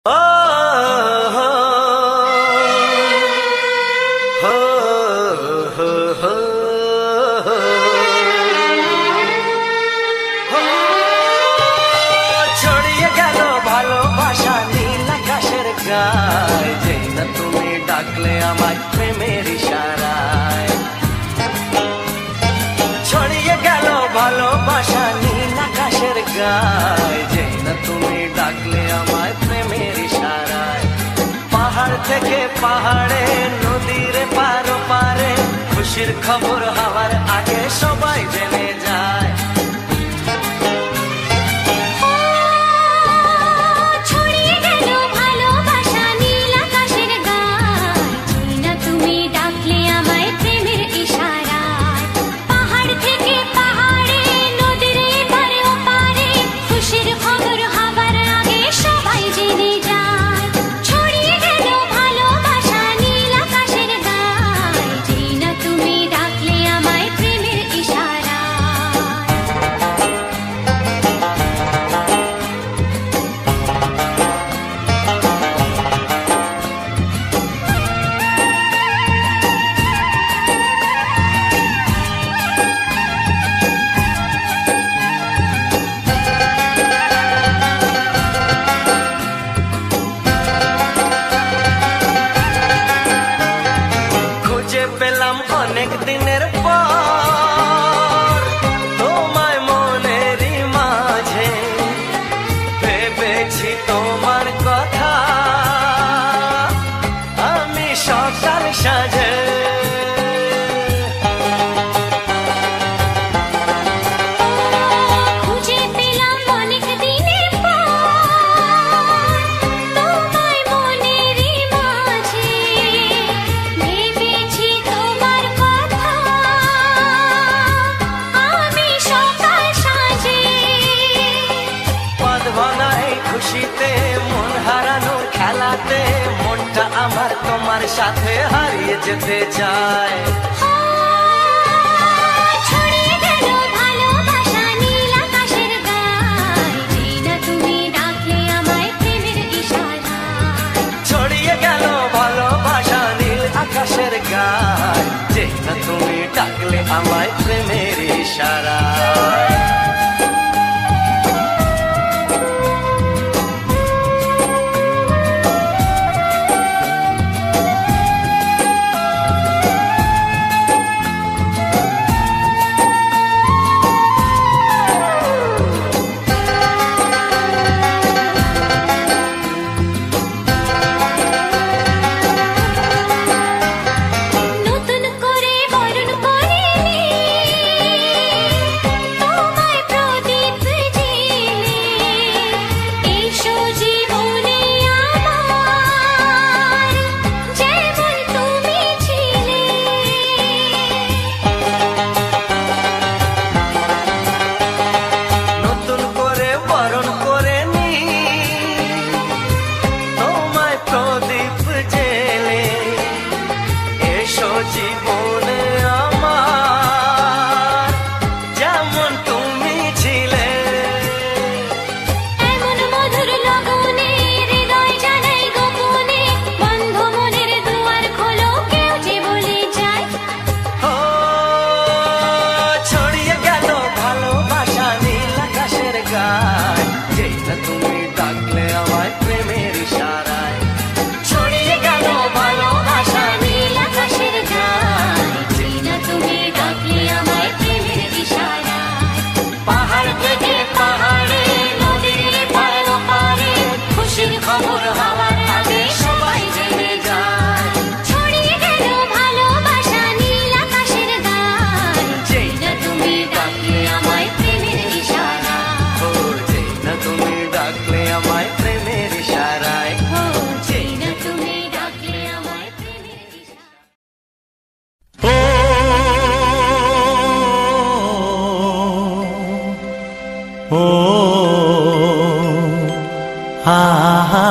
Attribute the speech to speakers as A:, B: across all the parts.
A: ছড়িয়ে গেল ভালোবাসা নীল আকাশের গায়ে, যেই না তুমি ডাকলে আমায় প্রেমের ইশারায়। ছড়িয়ে গেল ভালোবাসা নীল আকাশের গায়ে, যেই না তুমি ডাকলে আমায় প্রেমের ইশারায়। পাহাড় থেকে পাহাড়ে, নদীর পারো পারে, খুশির খবর হওয়ার আগে সবাই জেনে যায়। পেলাম অনেক দিনের পর তোমায় মনেরই মাঝে, ভেবেছি তোমার কথা আমি সকাল সাজে। খুশিতে মন হারানোর খেলাতে মনটা আমার তোমার সাথে হারিয়ে যেতে চায়।
B: ছড়িয়ে গেল ভালোবাসা নীল আকাশের গায়ে, যেই না তুমি ডাকলে আমায় প্রেমের ইশারায়।
A: ছড়িয়ে গেল ভালোবাসা নীল আকাশের গায়ে, যেই না তুমি ডাকলে আমায় প্রেমের ইশারায়। জীবনে আমার যেমন তুমি ছিলে,
B: এমন মধুর লগনে হৃদয় জানাই গোপনে, বন্ধ মনের দুয়ার খোলো কেউ যে বলে যায়।
A: ও ছড়িয়ে গেল ভালোবাসা নীল আকাশের গায়ে, যেই না তুমি ডাকলে আমায় প্রেমের ইশারায়। ছড়িয়ে গেল ভালোবাসা নীল আকাশের গায়ে,
B: যেই না তুমি ডাকলে আমায় প্রেমের ইশারায়।
A: পাহাড় থেকে পাহাড়ে, নদীর পারো পারে, খুশির খবর হওয়ার আগে সবাই জেনে যায়।
B: ছড়িয়ে গেল ভালোবাসা নীল আকাশের গায়ে,
A: যেই না তুমি
B: ডাকলে আমায় প্রেমের ইশারায়।
A: ও যেই না তুমি ডাকলে আমায় প্রেমের ইশারায়।
B: ও যেই না তুমি ডাকলে আমায় প্রেমের ইশারায়।
A: ও হা হা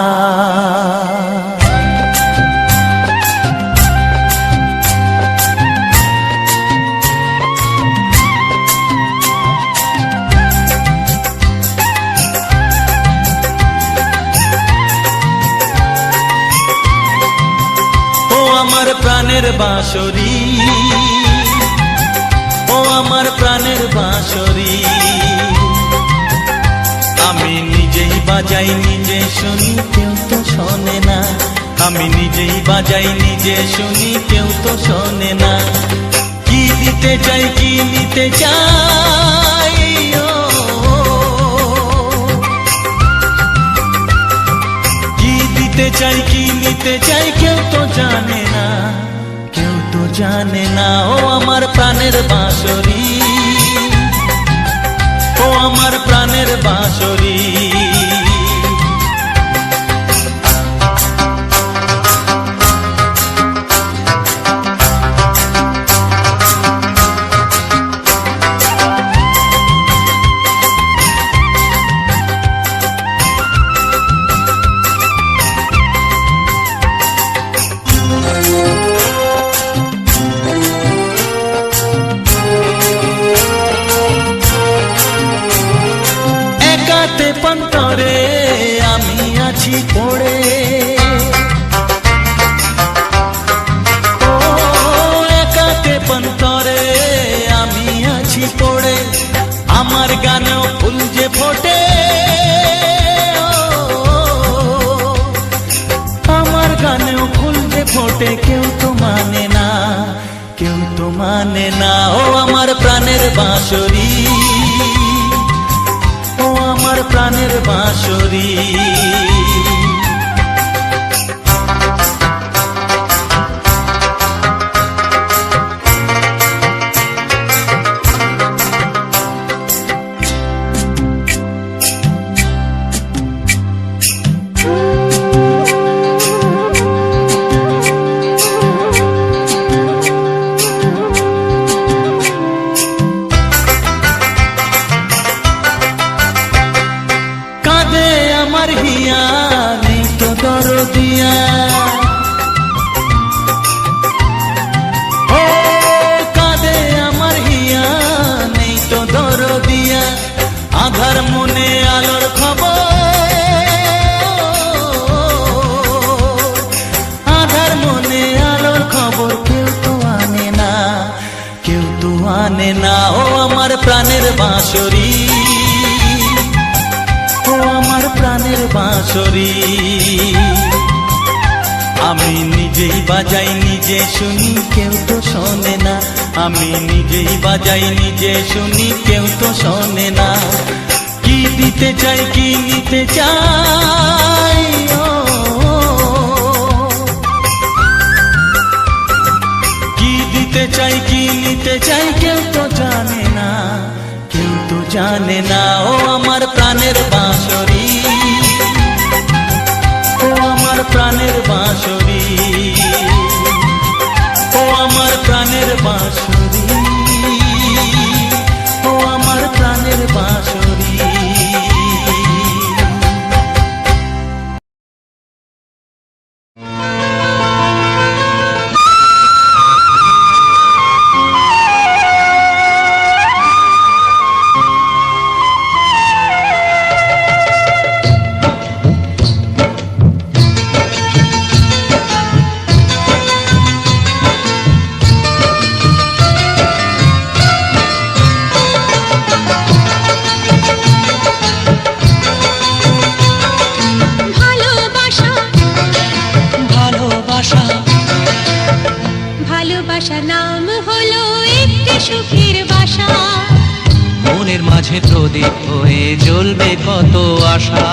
C: প্রাণের বাঁশরি, ও আমার প্রাণের বাঁশরি। আমি নিজেই বাজাই নিজে শুনি, কেউ তো শোনে না। আমি নিজেই বাজাই নিজে শুনি, কেউ তো শোনে না। কি দিতে চাই কি নিতে চাই, ও কি দিতে চাই কি নিতে চাই, কেউ তো জানে না, কেউ তো জানে না। ও আমার প্রাণের বাঁশরি, ও আমার প্রাণের বাঁশরি। একাতে পন্তরে আমি আছি পড়ে, ও একাতে পন্তরে আমি আছি পড়ে। আমার গানেও ফুল যে ফোটে, আমার গানেও ফুল যে ফোটে, কেউ তো মানে না, কেউ তো মানে না। ও আমার প্রাণের বাঁশরি, ও আমার প্রাণের বাঁশরি। কাঁদে আমার হিয়া, নেই তো দরদিয়া, ও কাঁদে আমার হিয়া, নেই তো দরদিয়া। আধার মনে আলোর খবর, আধার মনে আলোর খবর, কেউ তো আনে না, কেউ তো আনে না। ও আমার প্রাণের বাঁশরি, ও আমার প্রাণের বাঁশরি। আমি নিজেই বাজাই নিজে শুনি, কেউ তো শোনে না। আমি নিজেই বাজাই নিজে শুনি, কেউ তো শোনে না। কি দিতে চাই কি নিতে চাই, ও কি দিতে চাই কি নিতে চাই, কেউ তো জানে না, কেউ তো জানে না। ও আমার প্রাণের বাঁশরি, ও আমার প্রাণের বাঁশরি, ও আমার প্রাণের বাঁশরি, ও আমার প্রাণের বাঁশরি।
B: ভালোবাসা নাম হলো একটি সুখের বাসা,
A: মনের মাঝে প্রদীপ হয়ে জ্বলবে কত আশা।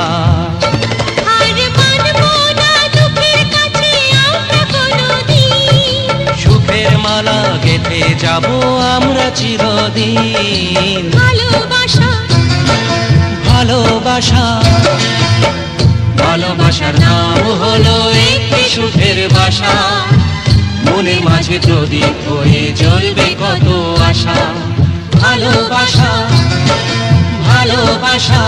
B: আর মানবো না দুঃখের কাছে আমরা কোনোদিন,
A: সুখের মালা গেঁথে যাব আমরা চিরদিন।
B: ভালোবাসা
A: ভালোবাসা ভালোবাসার নাম হলো একটি সুখের বাসা, মনের মাঝে প্রদীপ হয়ে জ্বলবে কত আশা। ভালোবাসা ভালোবাসা।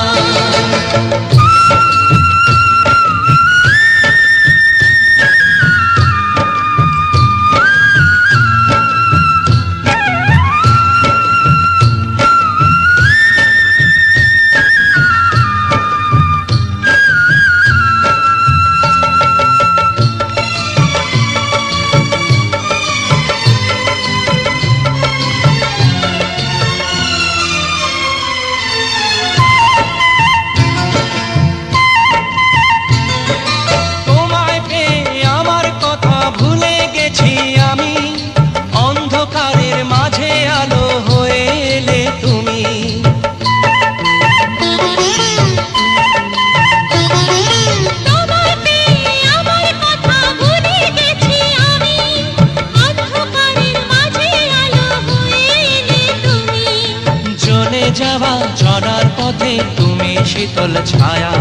C: শীতল ছায়া।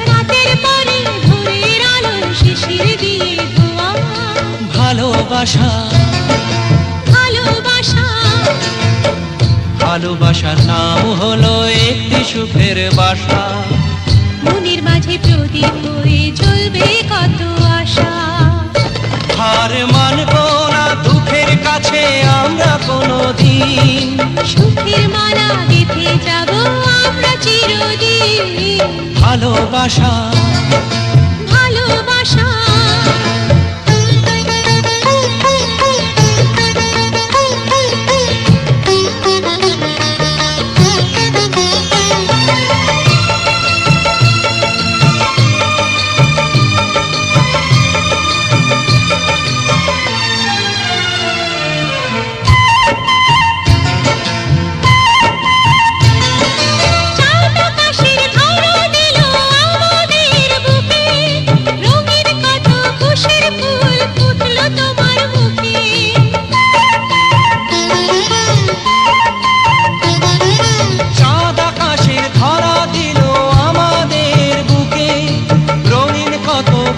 B: রাতের পরে ভোরের আলো শিশির দিয়ে ধোয়া।
C: ভালোবাসা
B: ভালোবাসা
C: ভালোবাসার নাম হলো একটি সুখের বাসা।
B: মনের মাঝে প্রদীপ হয়ে জ্বলবে কত আশা।
C: হার মানবো না দুঃখের কাছে আমরা কোনোদিন,
B: সুখের মালা গেঁথে যাব আমরা চিরদিন।
C: ভালোবাসা
B: ভালোবাসা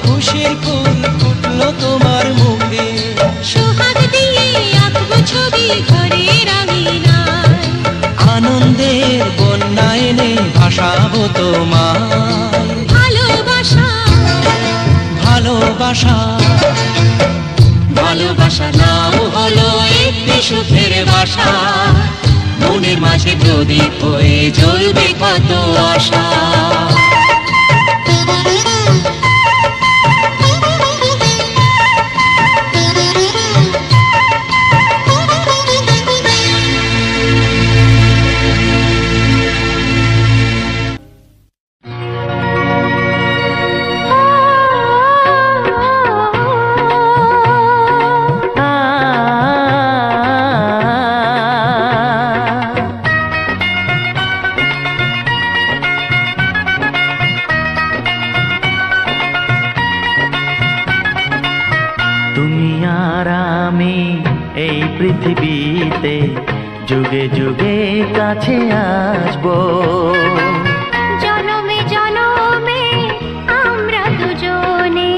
C: খুশির ফুল ফুটলো তোমার মুখে।
B: সোহাগ দিয়ে আঁকবো ছবি ঘরের আঙিনায়।
C: আনন্দের বন্যা এনে ভাসাবো তোমায়।
B: ভালোবাসা
C: ভালোবাসা ভালোবাসার নাম হলো একটি সুখের বাসা। মনের মাঝে প্রদীপ হয়ে জ্বলবে কত আশা। তুমি আর আমি এই পৃথিবীতে যুগে যুগে কাছে আসবো।
B: জনমে জনমে আমরা দুজনে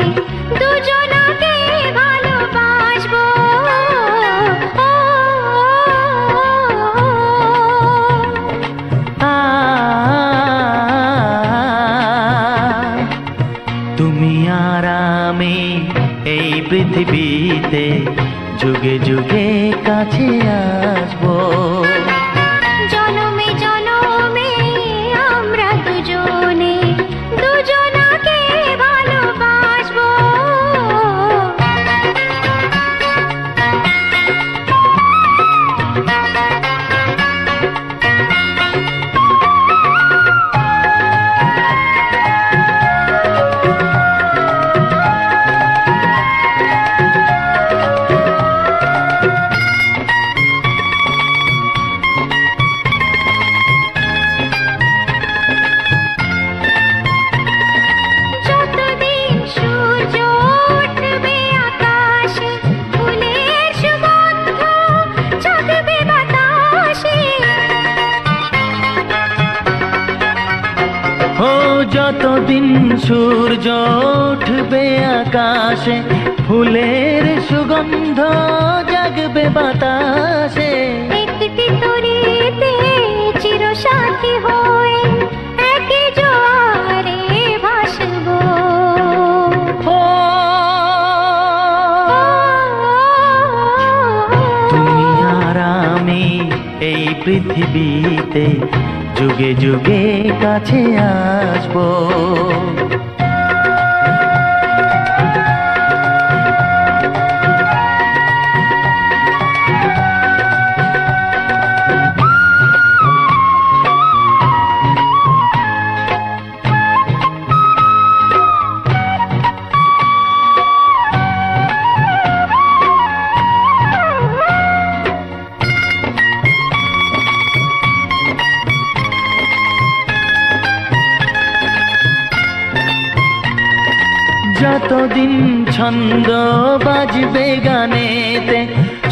B: দুজনাকে ভালোবাসবো।
C: তুমি আর আমি এই পৃথিবীতে যুগে যুগে কাছে আসবো।
B: জনমে জনমে আমরা দুজনে দুজনাকে ভালোবাসবো। যতদিন সূর্য উঠবে আকাশে, ফুলের সুগন্ধ জাগবে বাতাসে।
C: ও যতদিন সূর্য উঠবে আকাশে, ফুলের সুগন্ধ জাগবে বাতাসে।
B: একটি তরিতে চিরসাথী হয়ে একই জোয়ারে ভাসবো।
C: ও তুমি আর আমি এই পৃথিবীতে যুগে যুগে কাছে আসবো। যতদিন ছন্দ বাজবে গানেতে,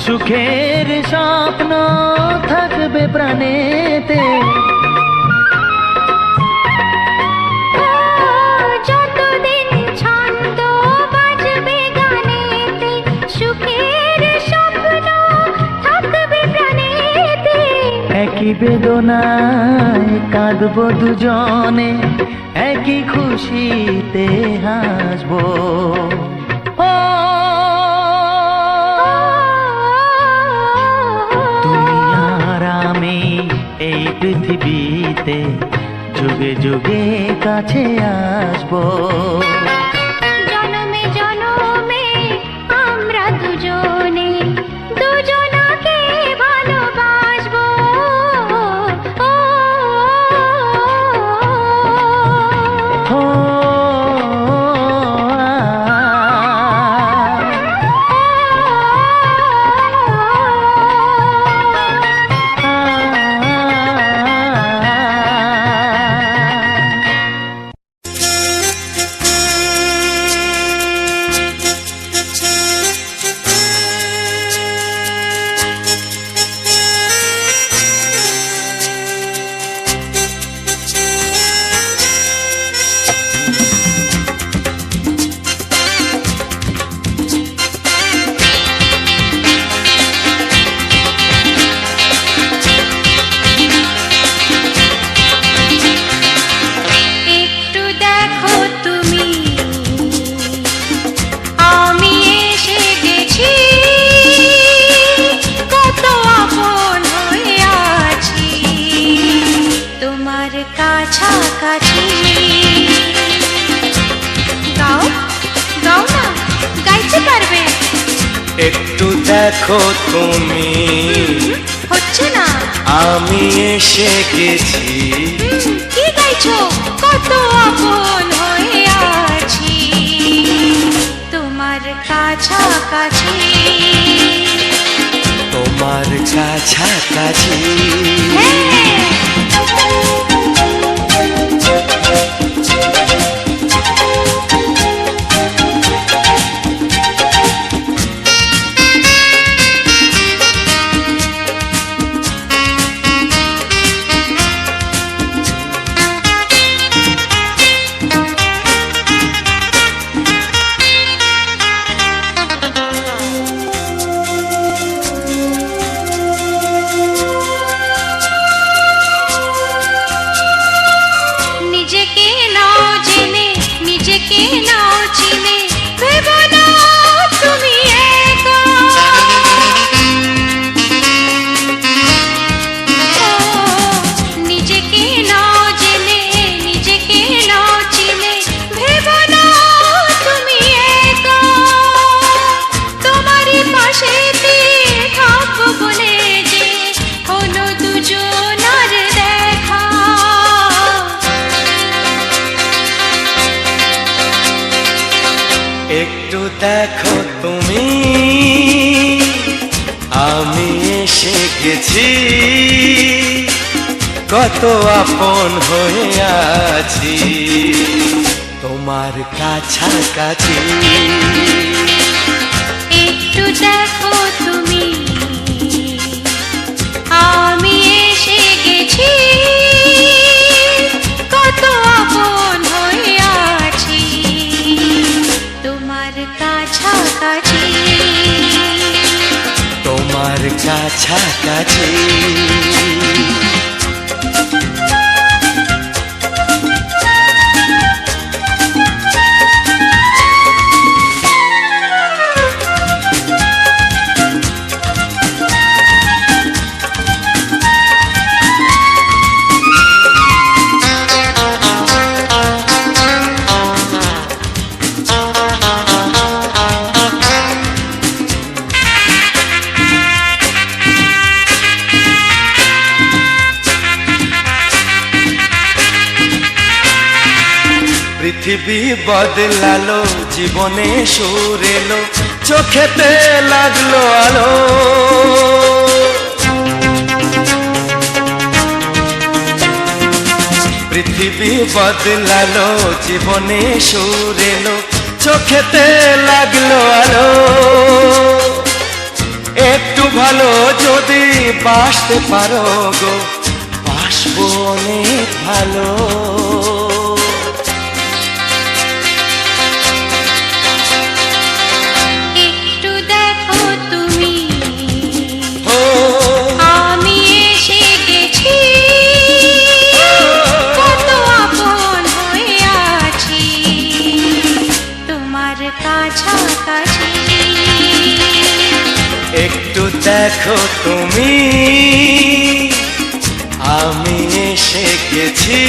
C: সুখের স্বপ্ন থাকবে প্রাণেতে। বেদনায় কাঁদবো দুজনে, একই খুশিতে হাসবো। ও তুমি আর আমি এই পৃথিবীতে যুগে যুগে কাছে আসবো।
B: জনমে জনমে আমরা দুজনে দুজনাকে ভালোবাসবো। ও
C: ও
B: একটু দেখো তুমি, আমি এসে গেছি, কত আপন হয়ে আছি তোমার কাছাকাছি। গাও গাও না, গাইতে পারবে?
A: একটু দেখো তুমি,
B: হচ্ছে না।
A: আমি এসে গেছি,
B: কি গাইছো? কত আপন হয়ে আছি তোমার কাছাকাছি।
A: তোমার কাছাকাছি।
B: নিজেকে নাও জেনে, নিজেকে নাও চিনে, ভেবো না তুমি একা। ও, নিজেকে নাও জেনে, নিজেকে নাও চিনে, ভেবো না তুমি একা। তোমারই পাশেতে থাকবো বলে যে হলো দুজনার দেখা।
A: একটু দেখো তুমি, আমি এসে গেছি, কত আপন হয়ে আছি তোমার কাছাকাছি।
B: একটু দেখো তুমি, আমি এসে গেছি, কত আপন হয়ে আছি তোমার কাছাকাছি।
A: তোমার কাছাকাছি। পৃথিবী বদলালো, জীবনে সুর এলো, চোখেতে লাগলো আলো। পৃথিবী বদলালো, জীবনে সুর এলো, চোখেতে লাগলো আলো। একটু ভালো যদি বাসতে পারো গো, বাসবো অনেক ভালো।
B: একটু দেখো তুমি,
A: ও
B: আমি এসে গেছি, কাছাকাছি।
A: একটু দেখো তুমি, আমি এসে গেছি,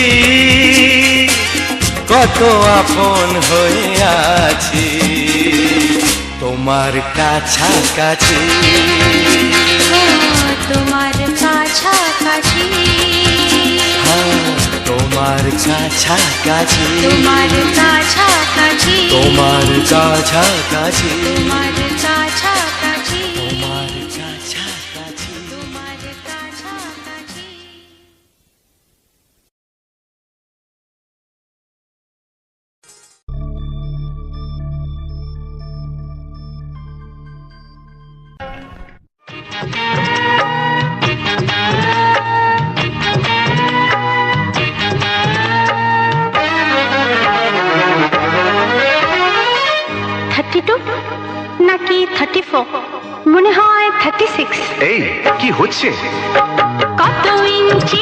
A: কত আপন হয়ে আছি তোমার কাছাকাছি।
B: তোমার কাছাকাছি,
A: তোমার কাছাকাছি,
B: তোমার কাছাকাছি,
A: তোমার কাছাকাছি,
B: তোমার কাছাকাছি,
A: তোমার কাছাকাছি।
B: তোমার কাছাকাছি। নাকি 34, মনে হয় 36।
D: এই কি হচ্ছে?
B: কত ইঞ্চি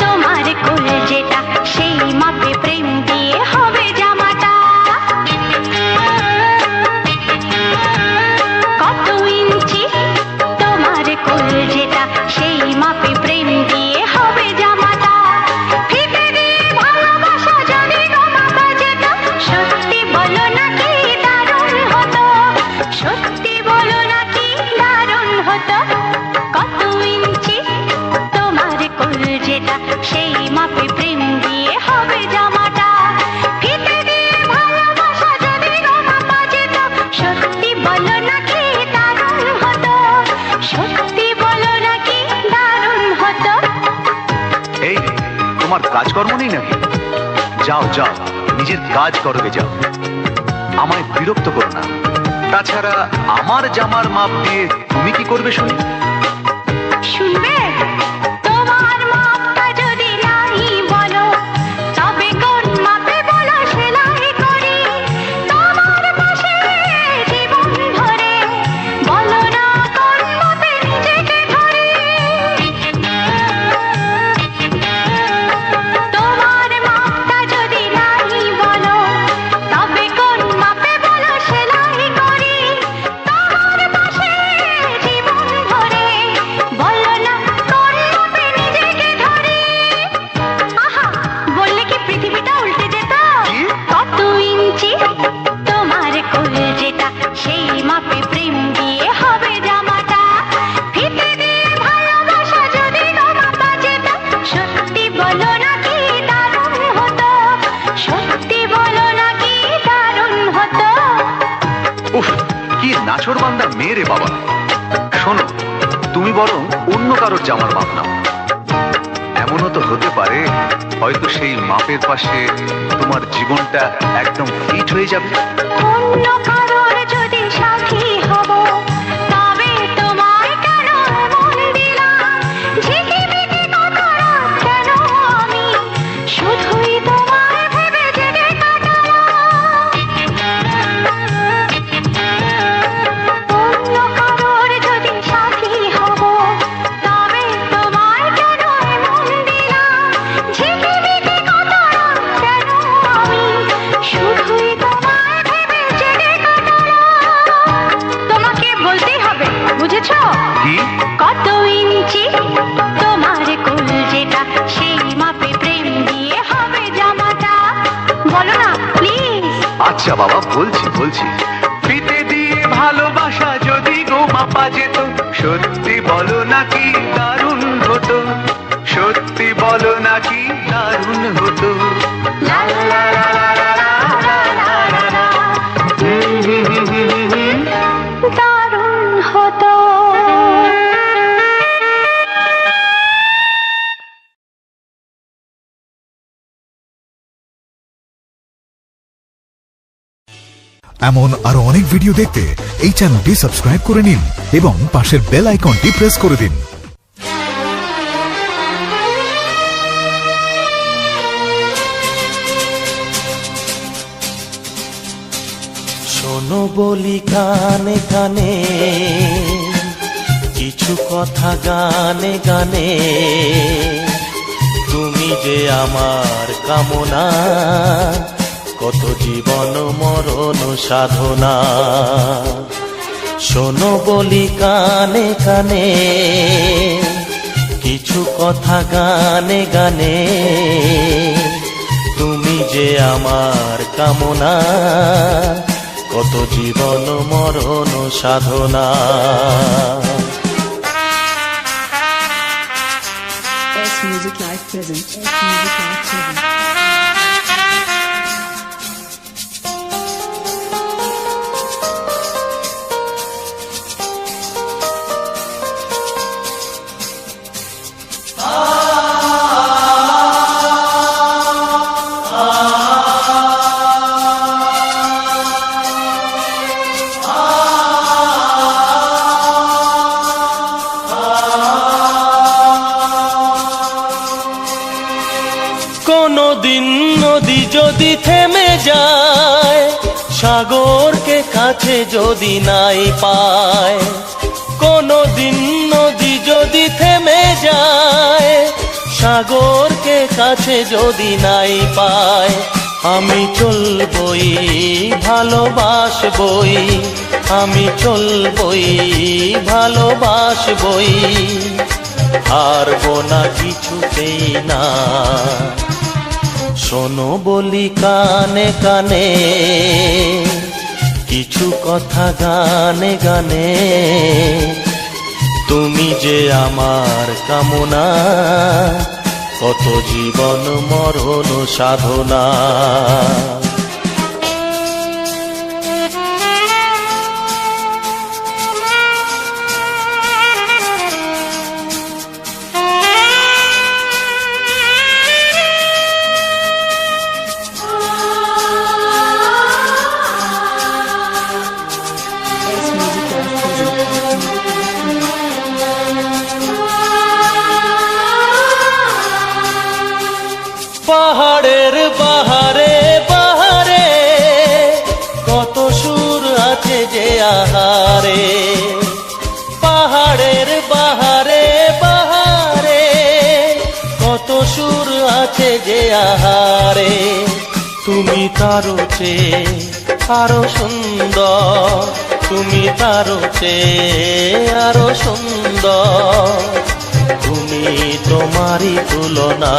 B: তোমার কোলে যেটা, সেই মাপে প্রেম দিয়ে হবে জামাটা। কত ইঞ্চি তোমার কোলে যেটা, সেই মাপে প্রেম দিয়ে হবে জামাটা। ফিতে দিয়ে ভালোবাসা যদি গো মাপা যেত, সত্যি বলো নাকি দারুণ হতো, সত্যি বলো নাকি দারুণ হতো। কত ইঞ্চি তোমার কোল যেটা, সেই মাপে প্রেম দিয়ে হবে জামাটা। ফিতে দিয়ে ভালোবাসা যদি গো মাপা যেত, সত্যি বলো নাকি দারুণ হতো, সত্যি বলো নাকি দারুণ হতো।
D: এই তোমার কাজকর্ম নেই নাকি? যাও যাও, নিজের কাজ করবে যাও, আমায় বিরক্ত করো না। তাছাড়া আমার জামার মাপ দিয়ে তুমি কি করবে শুনি?
B: শুনবে? তোমার মাপটা যদি নাই বলো, তবে কোন মাপে বলো সেলাই করি তোমার পাশে জীবন ধরে। বলো না কোন মাপে নিজেকে ধরি। তোমার মাপটা যদি নাই বলো, তবে কোন মাপে বলো সেলাই করি তোমার পাশে জীবন ধরে। বলো না কোন মাপে নিজেকে ধরি। আহা, বললে কি পৃথিবীটা উল্টে যেত? কত ইঞ্চি তোমার কোল যেটা, সেই মাপে প্রেম দিয়ে হবে জামাটা। ফিতে দিয়ে ভালোবাসা যদি গো মাপা যেত, সত্যি বলো নাকি দারুণ হতো, সত্যি বলো নাকি দারুণ হতো।
D: উফ, কি নাছোড়বান্দা মেয়ে রে বাবা। শোনো, তুমি বরং অন্য কারোর জামার মাপ নাও। এমনও তো হতে পারে, হয়তো সেই মাপের পাশে তোমার জীবনটা একদম ফিট হয়ে যাবে।
B: অন্য কারোর যদি সাথী হব, তবে তোমায় কেন মন দিলাম? ঝিকিমিকি কত রাত কেন আমি শুধুই তোমায় ভেবে জেগে কাটালাম। অন্য কারোর যদি সাথী হব, তবে তোমায় কেন মন দিলাম? ঝিকিমিকি কত রাত কেন আমি শুধুই তোমায় ভেবে জেগে কাটালাম। তোমাকে বলতেই হবে, বুঝেছো?
D: কি?
B: কত ইঞ্চি তোমার কোল যেটা, সেই মাপে প্রেম দিয়ে হবে জামাটা। বলো না প্লিজ।
D: আচ্ছা বাবা, বলছি বলছি। ফিতে দিয়ে ভালোবাসা যদি গো মাপা যেত, সত্যি বলো নাকি দারুণ হতো, সত্যি বলো নাকি দারুণ হতো।
B: লা লা লা লা লা লা লা লা লা। দারুণ হতো।
E: এমন আরো অনেক ভিডিও দেখতে এই চ্যানেলটি সাবস্ক্রাইব করে নিন এবং পাশের বেল আইকনটি প্রেস করে দিন।
C: শোনো বলি কানে কানে, কিছু কথা গানে গানে। তুমি যে আমার কামনা, কত জীবন মরণ সাধনা। শোনো বলি কানে কানে, কিছু কথা গানে গানে, তুমি যে আমার কামনা, কত জীবন মরণ সাধনা।
F: S Music Live present. S Music Live present.
C: কোনদিন নদী যদি থেমে যায়, সাগরকে কাছে যদি নাই পায়, কোনদিন নদী যদি থেমে যায়, সাগরকে কাছে যদি নাই পায়, আমি চলবই ভালোবাসবই, আমি চলবই ভালোবাসবই, হারবো না কিছুতেই না। শোনো বলি কানে কানে, কিছু কথা গানে গানে, তুমি যে আমার কামনা, কত জীবন মরণ সাধনা।
F: S Music Live present.
C: পাহাড়ের বাহারে বাহারে, কত সুর আছে যে আহারে, পাহাড়ের বাহারে বাহারে, কত সুর আছে যে আহারে, তুমি তারও চেয়ে আরো সুন্দর, তুমি তারও চেয়ে আরো সুন্দর, তুমি তোমারই তুলনা।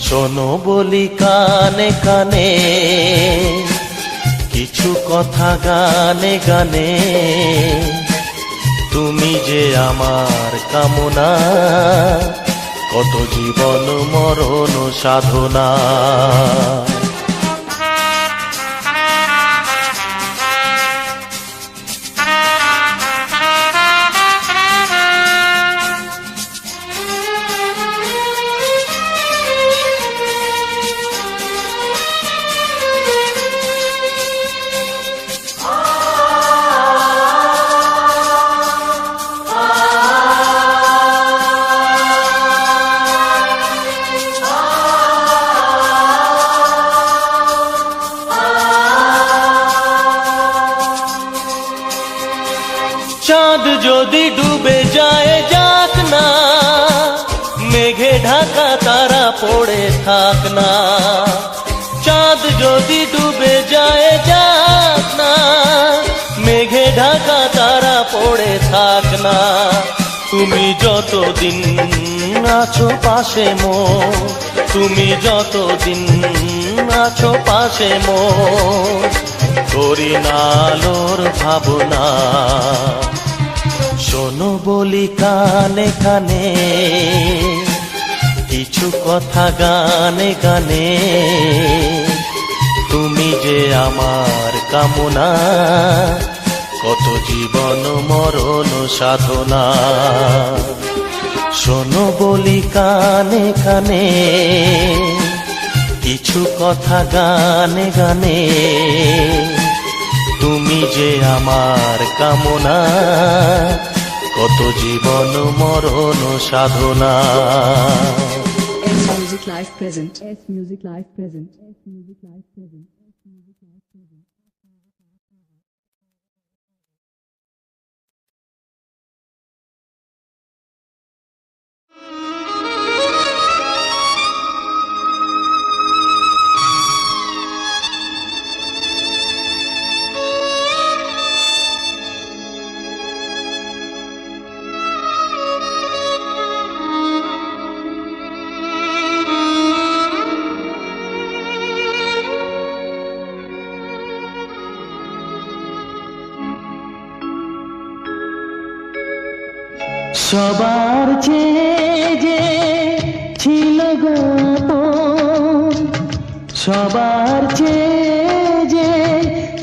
C: শোনো বলি কানে কানে, কিছু কথা গানে গানে, তুমি যে আমার কামনা, কত জীবন মরণ সাধনা। চাঁদ যদি ডুবে যায় যাক না, মেঘে ঢাকা তারা পড়ে থাক না, চাঁদ যদি ডুবে যায় যাক না, মেঘে ঢাকা তারা পড়ে থাক না, তুমি যতদিন আছো পাশে মোর, তুমি যতদিন আছো পাশে মোর, করি না আলোর ভাবনা। শোনো বলি কানে কানে, কিছু কথা গানে গানে, তুমি যে আমার কামনা, কত জীবন মরণ সাধনা। শোনো বলি কানে কানে, কিছু কথা গানে গানে, তুমি যে আমার কামনা, কত জীবন মরণ সাধনা।
F: S Music Live present. S Music Live present. S Music Live present. S Music Live present.
C: সবার চেয়ে যে ছিল গো আপন, সবার চেয়ে যে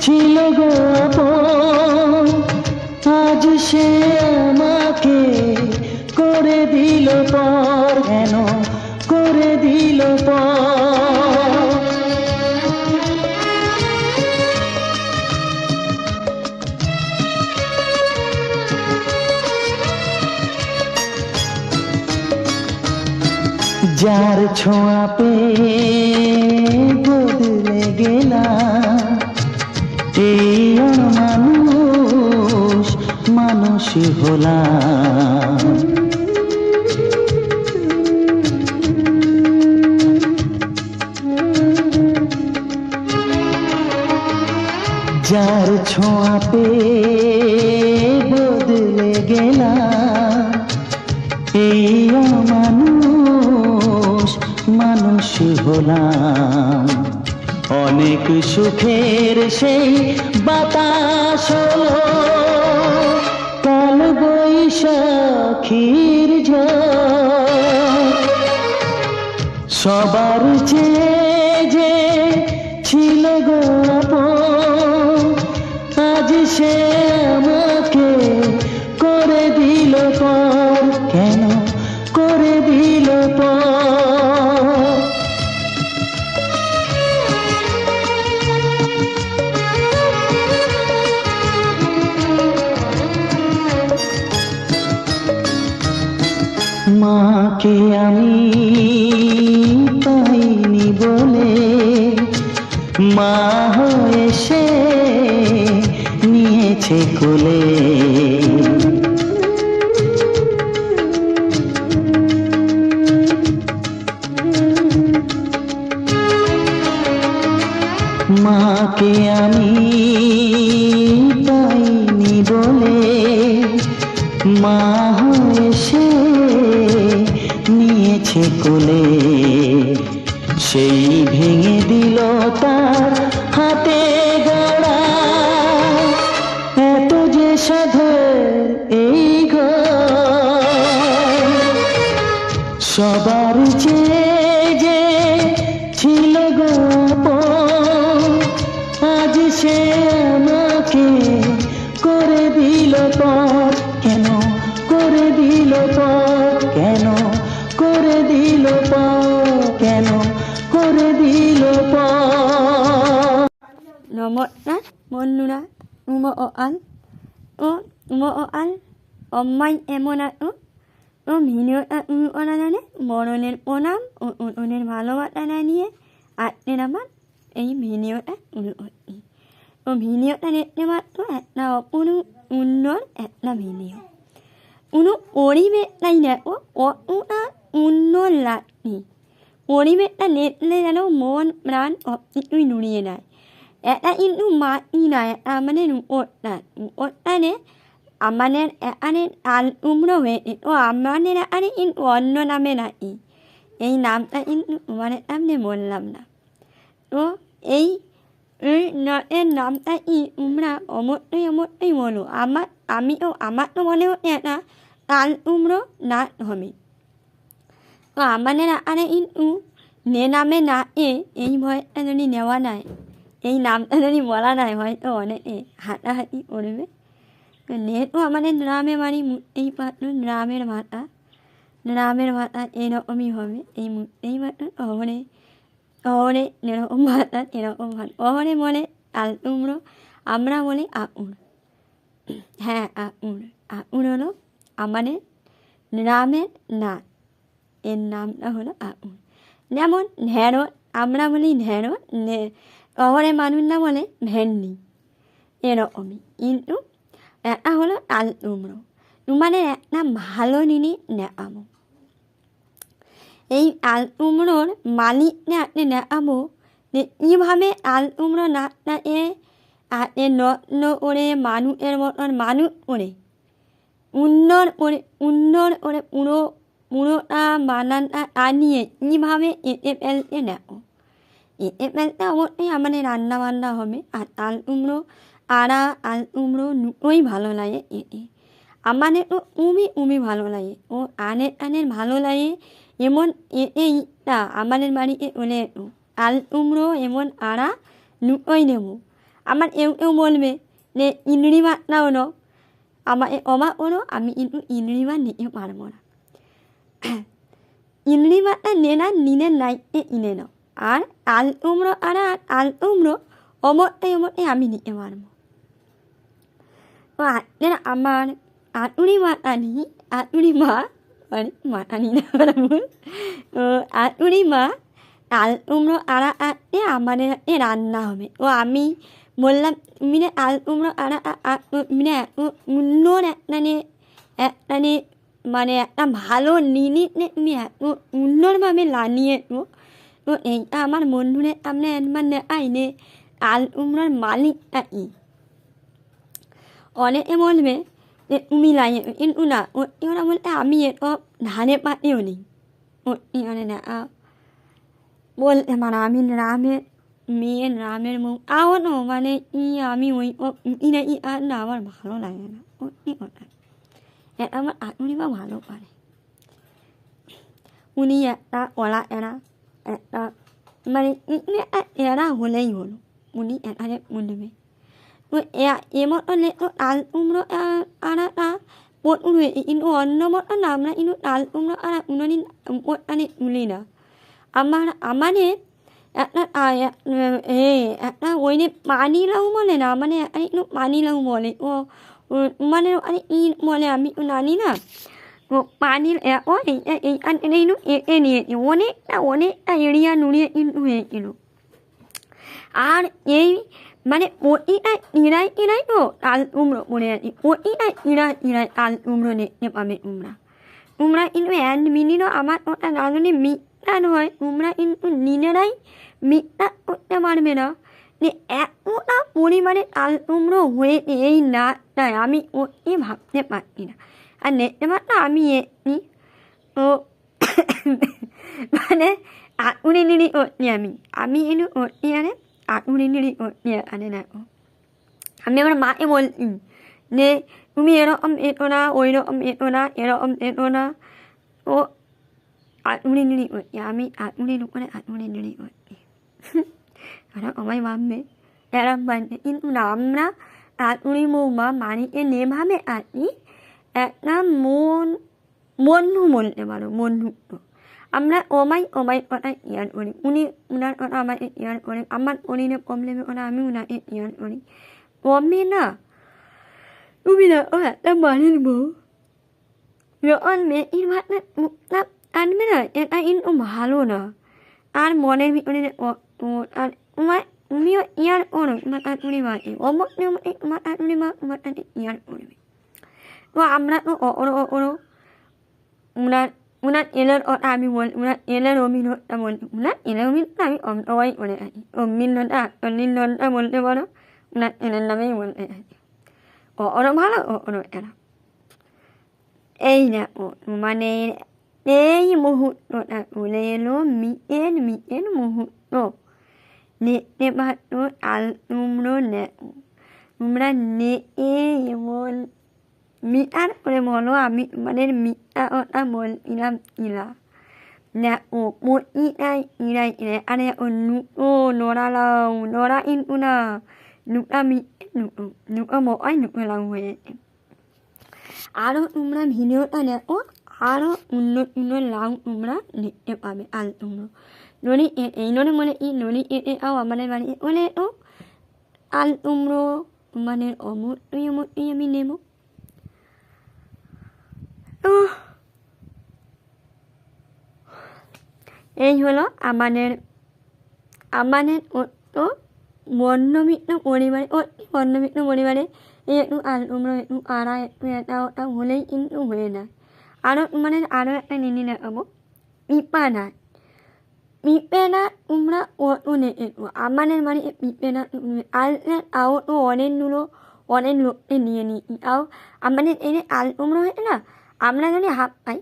C: ছিল গো আপন, আজ সে আমাকে করে দিল পর, কেন করে দিল পর। যার ছোঁয়া পেয়ে বদলে গেলাম, এই মানুষ মানুষ হলাম। যার ছোঁয়া পেয়ে বদলে গেলাম, এই মানুষ মানুষ হলাম। অনেক সুখের সেই বাতাস হলো, কাল বৈশাখীর ঝড়। সবার চেয়ে যে ছিল গো আপন, আজ সে আমাকে করে দিল পর, কেন করে দিল পর। মাকে আমি পাইনি বলে, মা হয়ে সে নিয়েছে কোলে। মাকে আমি পাইনি বলে, মা হয়ে সে নিয়েছে কোলে। সেই ভেঙে দিল তার হাতে গড়া, এত যে সাধের এই ঘর। সবার চেয়ে যে ছিল গো আপন, আজ সে আমাকে করে দিল পর, কেন করে দিল পর, কেন করে দিল পর, কেন করে দিল পর।
G: Nomorna monuna umo o al omai emona o minio onanane moroner onam oner ভালোবাসা নিয়ে আটনে নামান এই ভিডিওটা ও ভিডিওটা দেখতে মাত্র একটা অপুরু উন্নর একটা ভিডিও উনু পরিবেশটাই দেখো অতটা উন্নর লাগনি। পরিবেশটা দেখলে যেন মন প্রাণ সব কিছুই নুড়িয়ে নেয়। এটা কিন্তু মাটি নয়, এটা আমাদের উপরটানে আমাদের এখানে তাল উমরো হয়েছে, তো আমাদের এখানে কিন্তু অন্য নামে নাকি, এই নামটা কিন্তু তোমাদের সামনে বললাম না। তো এই নাটের নামটা কি তোমরা অবশ্যই বলো। আমার তো মনে হচ্ছে এটা তাল উমরো নাট হবে। তো আমাদের এখানে কিন্তু নামে না এই ভয়টা যদি নেওয়া নাই, এই নামটা যদি বলা নাই, হয়তো অনেকে হাঁটাহাঁটি করবে। যেহেতু আমাদের গ্রামে বাড়ি এই পাত্র গ্রামের ভাষা এরকমই হবে। এই পাত্র শহরে এরকম ভাষা এরকম ভাষা। শহরে বলে তাল উমরো, আমরা বলি আউর। হ্যাঁ আউর হলো আমাদের গ্রামের নাম, এর নামটা হলো আউর। যেমন ঢেঁড়স, আমরা বলি ঢেঁড়স, শহরের মানুষরা বলে ভেন্ডি, এরকমই। কিন্তু এটা হলো তাল উমরো। তোমাদের একটা ভালো জিনিস দেখাবো। এই তাল উমরোর মালিককে আপনি দেখাবো যে কীভাবে তাল উমরো নাচটাকে আপনি নগ্ন করে মানুষের মতন মানুষ করে সুন্দর করে পুরোটা বানানটা আনিয়ে কীভাবে এঁটে ফেলতে দেখো। এঁটে ফেলতে অবশ্যই আমাদের রান্না বান্না হবে। আর তাল উমরো তাল উমরো দুটোই ভালো লাগে এঁটে। আমাদের ও উমি ভালো লাগে ও আনের ভালো লাগে এমন এইটা আমাদের বাড়িতে ওলে আল উমরো এমন আড়া নুই নেব আমার এও বলবে যে ইনড়ি মাটনা ওনো আমার অমা ওনো আমি কিন্তু ইনড়ি মাছ নিতে পারবো না ইনড়ি মাটনা নেনা নিনে নাই ইনে নাও আর আল উমরো আড়া আর আল উমরো অমতে আমি নিতে পারবো ও আমার আতুরি মাটানি আতুরি মা মানে মাটানি না আতুরি মা আল উমরো আড়া আমাদের রান্না হবে ও আমি বললাম মিনে আল উমরো আড়া মিনে উন্নর একটা মানে একটা ভালো নিনি উন্নরভাবে লানিয়ে তো এইটা আমার বন্ধুরে আপনি মানে আইনে আল উমরার মালিক অনেকে বলবে যে তুমি লাগে কিন্তু না ওরা বলতে আমি এত ধানে পাতিও নেই মানে না বলতে মানে আমি রামের মুখ আও মানে আমি ওই ইনা আর না আমার ভালো লাগে না ওটা এটা আমার উনি বা ভালো পারে উনি একটা ওলা একটা মানে এরা হলেই হলো উনি এখানে বলবে তো এমন হলে তো আল উমরো আড়াটা উড়ে কিন্তু অন্য মতো না আমরা কিন্তু আল উমরো আড়া উনি ওখানে উলি না আমাদের একটা একটা ওই পানি লাউ বলে না মানে একটু পানি লাউ বলে ও মানে বলে আমি জানি না ও পানির ও এই নিয়ে অনেকটা এরিয়া নুড়িয়ে কিন্তু হয়েছিল আর এই মানে ওইটাই ইরাই তো আল উমরো মনে আছি ওইটাই ইরাই আল উমরো নিতে পাবে তোমরা কিন্তু এক মিনিটও আমার ওটা রাঁধুনি মিথ্যা নয় তোমরা কিন্তু নিজেরাই মিথ্যা করতে পারবে না যে এতটা পরিমাণে আল উমরো হয়ে এই নাচটায় আমি ওই ভাবতে পারছি না আর নেতে পারতাম আমি তো মানে আতুরি নিড়ি ওটি আমি এনে ওটি আনে আতুরি নিড়ি ওটি আনে না আমি আমার মাকে বলছি যে তুমি এরকম এতো না ওই রকম এতো না এরকম এতো না ও আতুরি নিড়ি ওটি আমি আতুরি মানে আতুরি নিড়ি ওটি ওরা সবাই ভাববে এরকম বানবে কিন্তু আমরা আতুরি বৌমা মানিকে নেভাবে আছি একটা বন্ধু বলতে পারো বন্ধুত্ব আমরা ওমাই ওটাই ইয়ার করি উনার ওটা আমার ইয়ার করে আমার উনিনে প্রবলেমে ওরা আমি উনাকে ইয়ার করি কমে না তুমি না ও একটা বাড়ির বউ যখন মেয়ের ভাতটা মুখটা আনবে না এটা কিন্তু ভালো না আর মনের ভিতরে আর তুমিও ইয়ার করো তোমার আতুরি মাকে অমনি তোমার আতুরি মা তোমার ইয়ার করবে তো আমরা তো ওরো উনার এলের ওটা আমি বলি উনার এলের অভিনয়টা বলি উনার এলের অভিনয়টা আমি সবাই বলে থাকি অভিনয়টা বলতে পারো উনার এলের নামেই বলতে থাকি ওরও ভালো ওরও এরা এই না ও মানে এই মুহূর্তটা বলে এলো মিটের মুহূর্ত নেতে পারতো আল উমরো নে তোমরা নে এমন মিটার করে বলো আমি তোমাদের মিটা ওটা বলছিলাম না ও ইরাই আরে ও নুটো নোরা কিন্তু না নুটা নুটো মই নুটো লাউ হয়ে আরও তোমরা ভিডিওটা দেখো আরও উন্নত লাউ তোমরা নিতে পাবে আল উমরো ননি এই ননি মানে ননি আও আমাদের বাড়ি বলে তো আল উমরো মানে অমুটি আমি নেব এই হলো আমাদের বর্ণমিত্র পরিবারে এই একটু আল উমরো একটু আড়া একটু এটা ওটা হলেই কিন্তু হয়ে না আরও একটা নিনি দেখাবো পিঁপে না তোমরা ওনে একটু আমাদের বাড়ি পিঁপে না আও তো অনেক লোককে নিয়ে নিই আও আমাদের এনে আল উমরো হয়ে না আমরা যদি হাফ পাই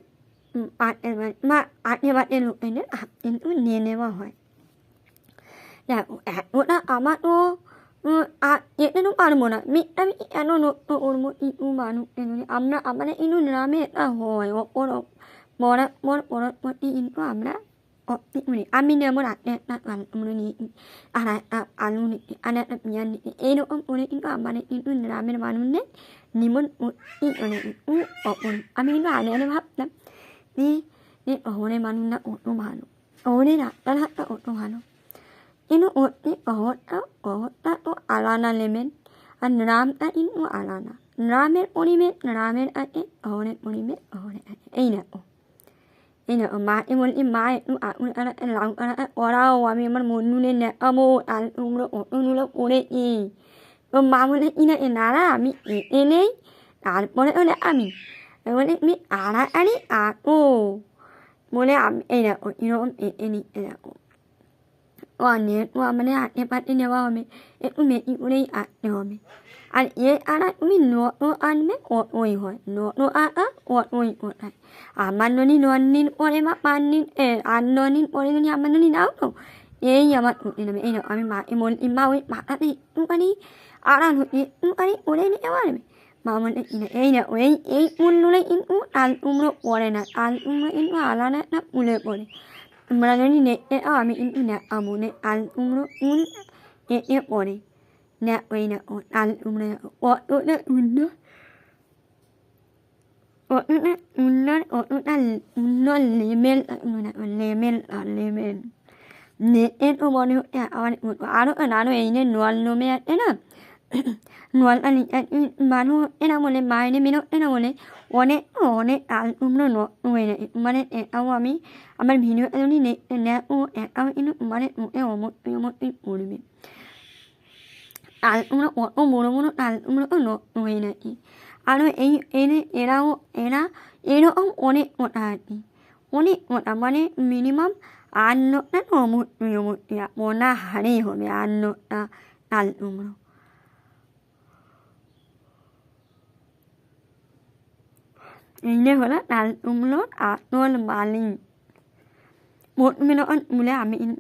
G: আটে লোক এনে হাফ কিন্তু নিয়ে নেওয়া হয় দেখো ওটা আমার তো 얘는 말모나 미남이 애노노 오르모 이우마누 애노니 암나 아마네 이누 라메 호요 오로 뭐라 이누 암나 이누니 아미네 뭐라 나 우니 아나 아누니 아나 미안니 에노 오니 이누 아마네 이누 라메 마누네 니몬 이누니 우니 아미누 아네네 합나 니 오네 마누나 오마누 오네나 나나 오마누 inu ni ota to alana lemen an ram ta inu alana ramen onimen ramen ate onet onimen onet ina ma imon imai nu a un ana lang ana ora wa mi man mun nu ne amo al umro unu lo one i ma mun ina inara mi ene al pone ole ami ole mi ara ani a o mole am ina ino eni ina One wa mane a ne pat ne wa me e ume I ure a ne wa me an ye ara umi no an me o oi ho no a o oi o ai a man no ni no ni o ne ma man ni e an no ni o ni a man no ni na no ye ya ma ni na me e no a me ma e mon I ma we ma a ni u ani ara no ni u ani o ne ni e wa me ma mon e ne e ne o e un no le in u al umro o ne na al umro in ala na na u le o ne Marangani ne ami in amune al umro un ore na wena al umro o na unno unno lemel ne en o moni ya awani aro anano ene nual no me ena nual ani manu ena mone maine mino ena mone one al umno no wena mane awami আমার video এজনী নে ও একাউ ইনো মানে এ ওমো উড়িবে আল উমরা ও মোড়ো মোড়ো আল উমরা ও নই না ই আরো এই এনে এরাও এরা এরকম অনেক ওটাটি অনেক ওটা মানে মিনিমাম 8টা নমুয়া মোনা হারে হবে 8টা আল উমরা ini hula al umlot atol maling một mình nó mulai ami in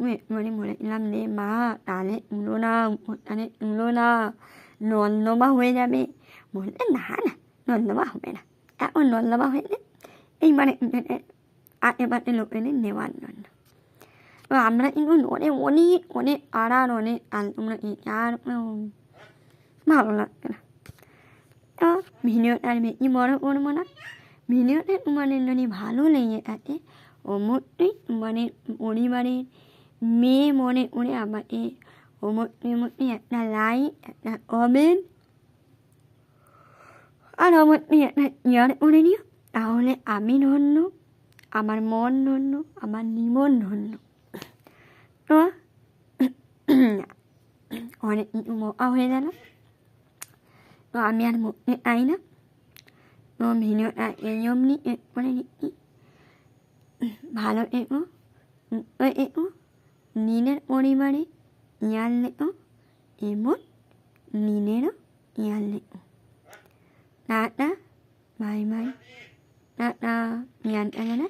G: mulai ilam le ma tale mulona ane mulona non no ma hue ya me mulai na non no ma hue na a on non no ma hue ne ei mane a e ba te lo ne ne wan non আমরা ইনো অনেক আড়ার অনেক আমরা আর ভালো লাগে না তো video আর ই মনে করবো না ভিডিওতে মানে যদি ভালো লেগে থাকে অমরটি মানে পরিবারের মেয়ে মনে করে আমাকে অমরটি একটা লাইক একটা কমেন্ট আর অমরটি একটা ইয়ার করে নিও তাহলে আমি ধন্য আমার মন ধন্য আমার নিমন ধন্য তো অনেক মকা হয়ে গেল তো আমি আর মুখে আই না তো ভিডিওটা এমনি করে নিচ্ছি ভালো একো নিনের পরিবারে ইয়ার লেখো এমন নিনেরও ইয়ার লেখো টাটা বাই বাই টাটা ইয়ার টানা